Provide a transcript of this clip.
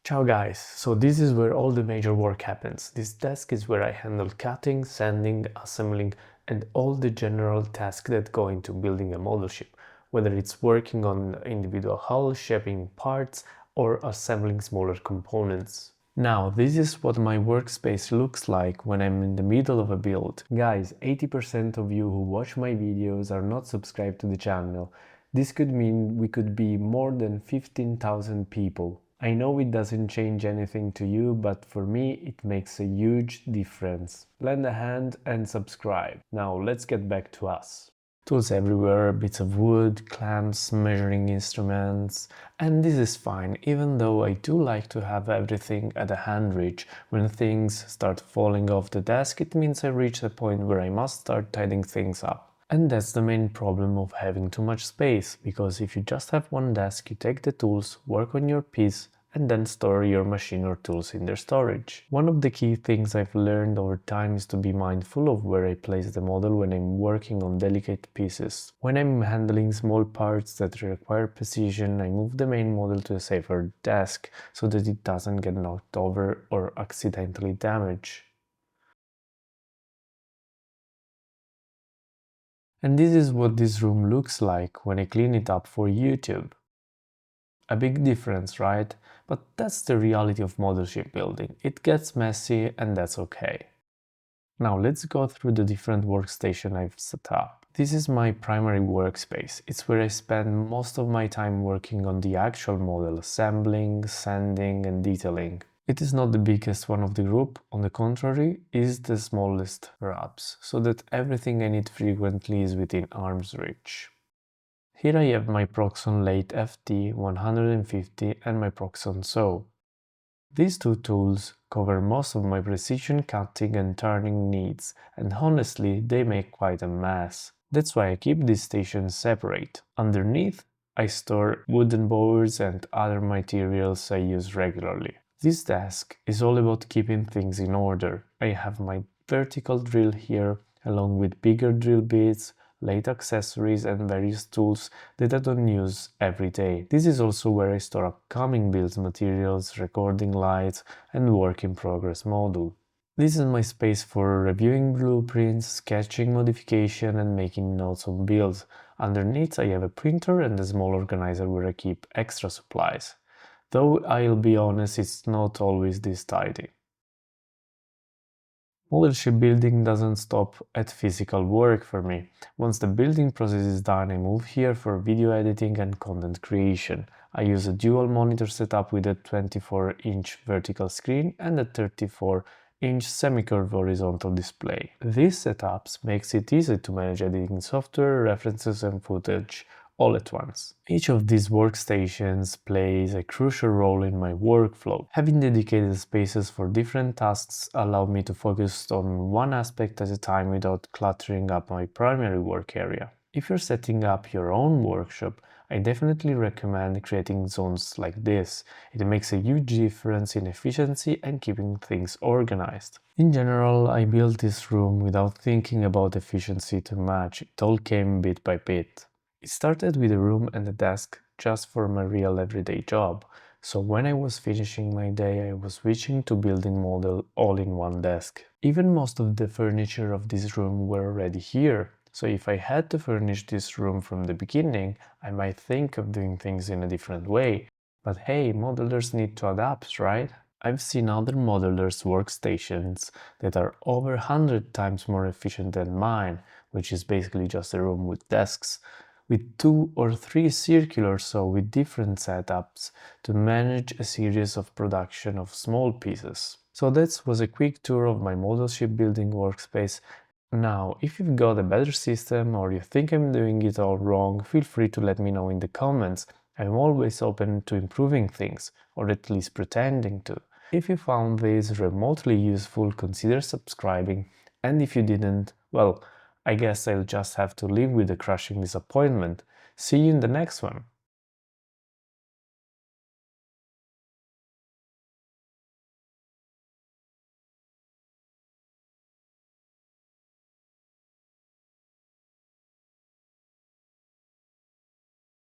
Ciao guys, so this is where all the major work happens. This desk is where I handle cutting, sanding, assembling and all the general tasks that go into building a model ship, whether it's working on individual hulls, shaping parts or assembling smaller components. Now, this is what my workspace looks like when I'm in the middle of a build. Guys, 80% of you who watch my videos are not subscribed to the channel. This could mean we could be more than 15,000 people. I know it doesn't change anything to you, but for me it makes a huge difference. Lend a hand and subscribe. Now let's get back to us. Tools everywhere, bits of wood, clamps, measuring instruments, and this is fine, even though I do like to have everything at a hand reach. When things start falling off the desk, it means I reach a point where I must start tidying things up. And that's the main problem of having too much space, because if you just have one desk, you take the tools, work on your piece, and then store your machine or tools in their storage. One of the key things I've learned over time is to be mindful of where I place the model when I'm working on delicate pieces. When I'm handling small parts that require precision, I move the main model to a safer desk so that it doesn't get knocked over or accidentally damaged. And this is what this room looks like when I clean it up for YouTube. A big difference, right? But that's the reality of model ship building. It gets messy and that's okay. Now let's go through the different workstation I've set up. This is my primary workspace. It's where I spend most of my time working on the actual model, assembling, sanding and detailing. It is not the biggest one of the group, on the contrary, it is the smallest perhaps, so that everything I need frequently is within arm's reach. Here I have my Proxon Lathe FT150 and my Proxon Saw. These two tools cover most of my precision cutting and turning needs, and honestly they make quite a mess. That's why I keep these stations separate. Underneath I store wooden boards and other materials I use regularly. This desk is all about keeping things in order. I have my vertical drill here, along with bigger drill bits, lathe accessories and various tools that I don't use every day. This is also where I store upcoming builds materials, recording lights and work in progress module. This is my space for reviewing blueprints, sketching modification and making notes on builds. Underneath I have a printer and a small organizer where I keep extra supplies. Though I'll be honest, it's not always this tidy. Model ship building doesn't stop at physical work for me. Once the building process is done, I move here for video editing and content creation. I use a dual monitor setup with a 24-inch vertical screen and a 34-inch semi-curved horizontal display. These setups makes it easy to manage editing software, references and footage all at once. Each of these workstations plays a crucial role in my workflow. Having dedicated spaces for different tasks allow me to focus on one aspect at a time without cluttering up my primary work area. If you're setting up your own workshop, I definitely recommend creating zones like this. It makes a huge difference in efficiency and keeping things organized. In general, I built this room without thinking about efficiency too much. It all came bit by bit. It started with a room and a desk just for my real everyday job, so when I was finishing my day I was switching to building model all in one desk. Even most of the furniture of this room were already here, so if I had to furnish this room from the beginning, I might think of doing things in a different way. But hey, modelers need to adapt, right? I've seen other modelers' workstations that are over 100 times more efficient than mine, which is basically just a room with desks, with 2 or 3 circular saws with different setups to manage a series of production of small pieces. So that was a quick tour of my model ship building workspace. Now, if you've got a better system or you think I'm doing it all wrong, feel free to let me know in the comments. I'm always open to improving things, or at least pretending to. If you found this remotely useful, consider subscribing, and if you didn't, well, I guess I'll just have to live with the crushing disappointment. See you in the next one.